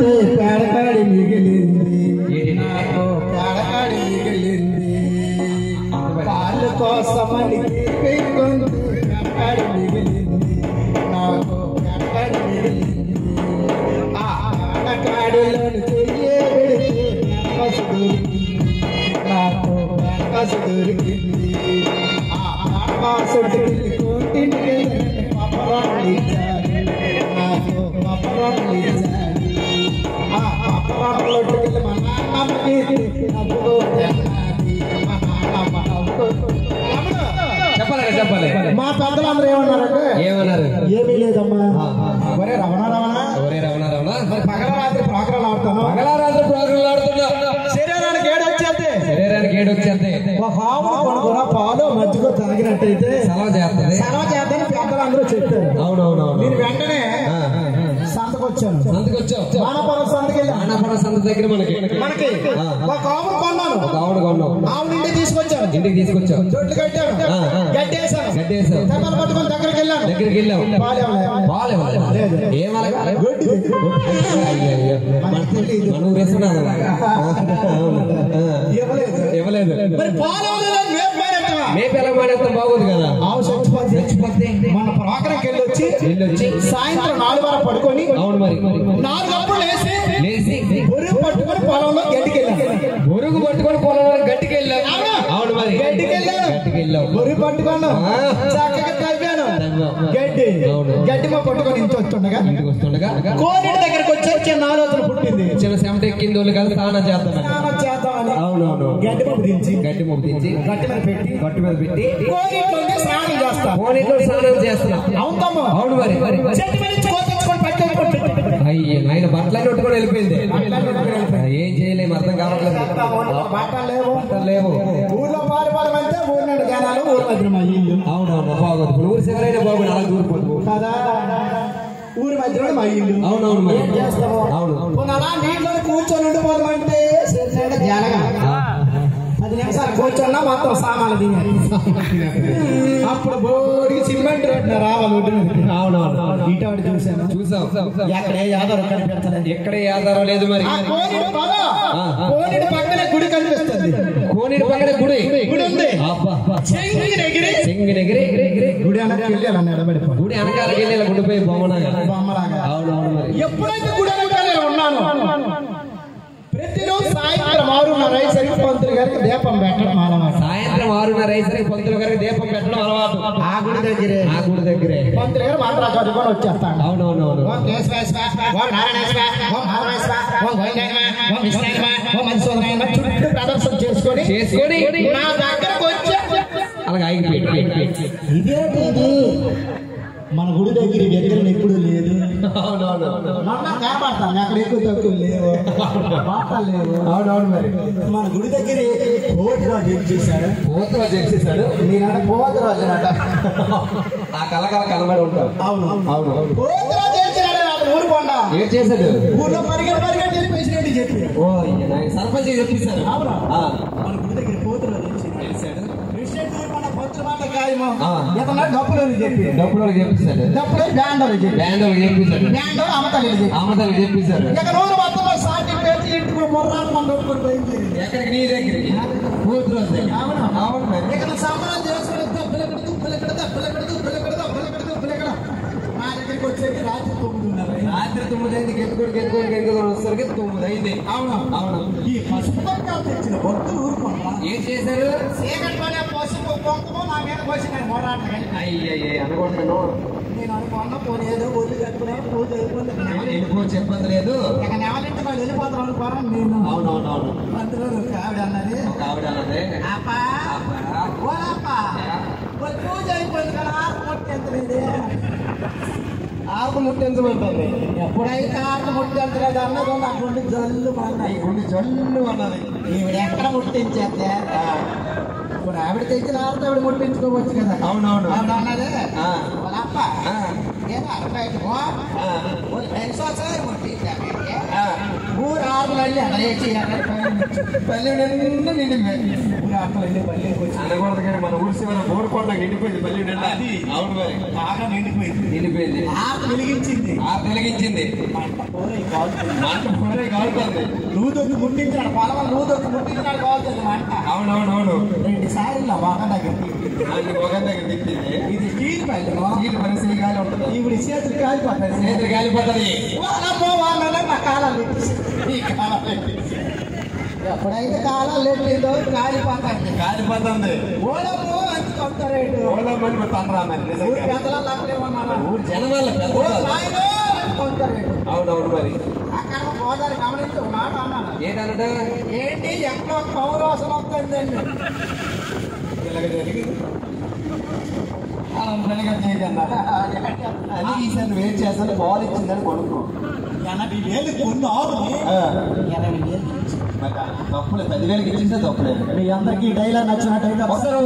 కొంటే పేడకాడి మిగిలింది, నాకు పేడకాడి మిగిలింది. పాలు కోసమని కొంటే పేడకాడి మిగిలింది, నాకు పేడకాడి మిగిలింది. ఆ పేడకాడిలోని చెయ్యే పెడితే కసు దొరికింది, నాకు కసు దొరికింది. ఆ సొట్టుకి కోటింటికి పప్పరాలు ఇచ్చారు, నాకు పప్పరాలు ఇచ్చారు. ఆ పప్పరాళ్ళొట్టుకెళ్ళి మా నాన్నమ్మకి అప్పుడు చెప్పాలి. మా పెద్దలందరూ ఏమన్నారంటే ఏమీ లేదమ్మా. ఒరే రమణ మరి పగలరాత్రి ప్రోగ్రాలు ఆడుతున్నా, శరీరానికి ఏడొచ్చేది ఒక ఆవును కొనుక్కున్నా పాలు మజ్జిగ తాగినట్టయితే సెలవు చేద్దని పెద్దలందరూ చెప్పారు. అవునవును. నేను వెంటనే సంతకొచ్చాను. మానపురం సంత దగ్గర మనకి ఒక ఆవును కొన్నాను. ఆవును ఇంటికి తీసుకొచ్చాను. చోట్లు కట్టాను, గడ్డేసాను. తెప్పలు పట్టుకొని దగ్గరికి వెళ్ళాను. ఇవ్వలేదు. బాగోదు కదా. ఆవు చచ్చిపోతే మన ప్రోగ్రాంకి వెళ్ళొచ్చి సాయంత్రం 4 వరకు పడుకొని, అవును మరి 4 అప్పుడు లేచి బొరుగు పట్టుకొని పొలంలో గడ్డికి వెళ్ళాను. అవును మరి గడ్డికెళ్ళాను, బొరుగు పట్టుకున్నాను, చక్కగా తవ్వాను. గడ్డి మా పట్టుకొని ఇంటికి వస్తుండగా కోనేటి దగ్గరకు వచ్చి చిన్న ఆలోచన పుట్టింది. చిన్న చెమట ఎక్కింది వాళ్ళు కదా, స్నానం చేద్దామని. అవునవును. గడ్డి మొప్పు దించి గట్టి మీద పెట్టి కోనేటిలో స్నానం చేస్తా. అవును మరి అయ్యే ఆయన బట్టలన్నీ కొట్టుకొని వెళ్ళిపోయింది. ఏం చేయలేము, అర్థం కావట్లేదు. బట్టలు లేవు. ఊర్లో పారిపోవాలంటే ఊరినాడు జనాలు, ఊరు మధ్య మా ఇల్లు. అవునవును, బాగోదు. ఊరు చివరైనా బాగుంది, అలా దూరిపోదు కదా. ఊరి మధ్యలో మా ఇల్లు. అవునవును మరి చేస్తాము. అలా నీటిలో కూర్చొని ఉండిపోదామంటే జాలగా 10 నిమిషాలు కూర్చున్నా మొత్తం సామాన్లు తిన్నాయి. అప్పుడు బోడికి సిమెంట్ రోడ్డు రావాలి. అవునవును, ఇటు చూసాం. ఎక్కడే ఆధారం లేదు మరి. కోనేటి పక్కనే గుడి కనిపిస్తుంది. కోనేటి పక్కనే గుడి ఉంది. గుడి అనకాలకి వెళ్ళి గుడిపోయి బొమ్మలాగా. అవునవును మరి. ఎప్పుడైతే గుడి అనకాలే ఉన్నాను, ప్రతిరోజు సాయంత్రం 6:30 పంతులు గారికి దీపం పెట్టడం అలవాటు. సాయంత్రం 6:30 పంతులు గారికి దీపం పెట్టడం అలవాటు. ఆ గుడి దగ్గరే పంతులు గారు మాత్రం చదువుకొని వచ్చేస్తాడు. అవునవును. ప్రదర్శన చేసుకొని నా దగ్గరకు వచ్చి అలాగే ఆగిపోయి ఇదేంటి మన గుడి దగ్గర ఎప్పుడు లేదు. కాపాడతాను, అక్కడ ఎక్కువ తక్కువ లేవు, వార్తలు లేవు. అవునవును మరి. మన గుడి దగ్గర పోతురాజు చేశాడు. నేనంటే పోతురాజు అట. ఆ కళ కనబడి ఉంటాడు. అవును. పోతురాజు ఊరుకొండ ఏం చేశాడు? ఊర్లో పరిగెట్టి ప్రెసిడెంట్ చెప్పి సర్పంచ్ చెప్పేశారు. మన గుడి దగ్గర పోతురాజు చేశాడు. ప్రెసిడెంట్ డబ్బులు చెప్పేశాడు. డబ్బులు బ్యాండోలు చెప్పేశాడు. అమతలు చెప్పేశారు. ఎక్కడికి నీ దగ్గర అవును మరి. ఇక్కడ సంబరం చేసుకుని మా దగ్గరికి వచ్చేది రాత్రి 9:30. ఎత్తుకొని వచ్చేసరికి 9 అయింది. అవును. ఈ పసుపు పక్కలు తెచ్చిన భక్తులు ఊరుకున్నా ఏం చేశారు? చీకట్లోనే పసుపు కుంకుమ నా మీద వచ్చి నేను పోరాటం. అయ్యయ్యే అనుకుంటున్నాను. నేను అనుకున్నా పోనీ ఏదో ఒళ్ళు కట్టుకునే పూజ అయిపోయింది. చెప్పదు లేదు. ఇక నెవలింటి వాళ్ళు వెళ్ళిపోతాను అనుకోవడం నేను. అవునవునవును. అందులో ఆవిడ అన్నది పూజ అయిపోయింది కదా, ఆకు ముట్టించమంటుంది. ఎప్పుడైతే ఆకు ముట్టించలేదు అన్నదో నా గుండె జల్లు అన్నది. ఈవిడ ఎక్కడ ముట్టించేస్తే ఇప్పుడు ఆవిడ తెచ్చిన ఆవిడ ఆవిడ ముట్టించుకోవచ్చు కదా. అవునవును. ఆవిడ అన్నదే వాళ్ళప్ప ఏదో అరవై ముట్టించారు. ఊరు 6 పల్లి అదే చేయాలి పల్లె నిండా నిండిపోయింది. అనకూడదు కానీ మన ఊరి చివర బోడుకొండ నిండిపోయింది పల్లె నిండా. అవును మరి బాగా నిండిపోయింది. నిండిపోయింది. వెలిగించింది వెలిగించింది. మంట పొరే కాలుతుంది. నూదొక్కి ముట్టించాడు పొలం నూదొక్కి ముట్టించాడు కావాల్సింది మంట. అవునవునవును 2 సార్లు బాగా దగ్గర అన్ని మొగం దగ్గర తిప్పింది. ఇది స్టీల్ పల్లి నీళ్ళు పరిస్థితి గాలి ఉంటుంది. ఇప్పుడు చేతులు కాలిపోతాయి. చేతులు కాలిపోతుంది. వాళ్ళ మా కాలాలు ఈ కాలాలు ఎప్పుడైతే కాలాలు ఎట్టిందో కాలిపోతాయి. కాలిపోతుంది. ఓలము అంత కొంత రేటు ఓళ్ళమని తండ్రా మరి ఊరి నిజంగా. పెద్దలు అక్కడేమన్నా ఊరు జనం వల్ల పెద్ద కొంత రేటు. అవునవును మరి అక్కడ గోదావరి గమనించి ఒక మాట అన్నాను. ఏంటన్నట ఏంటి ఎక్కడో పౌరోసం వస్తుందండి. ఇలాగ జరిగింది. అలా పనిగా చేయకన్నా అది ఈసారి వెయిట్ చేస్తాను. బాల్ ఇచ్చిందని కొనుక్కో. 80,000 కొన్న ఆవుని 80,000 తప్పులే 10,000కి ఇచ్చిందే తప్పులేదు. మీ అందరికీ డైలాగ్ నచ్చినట్టయితే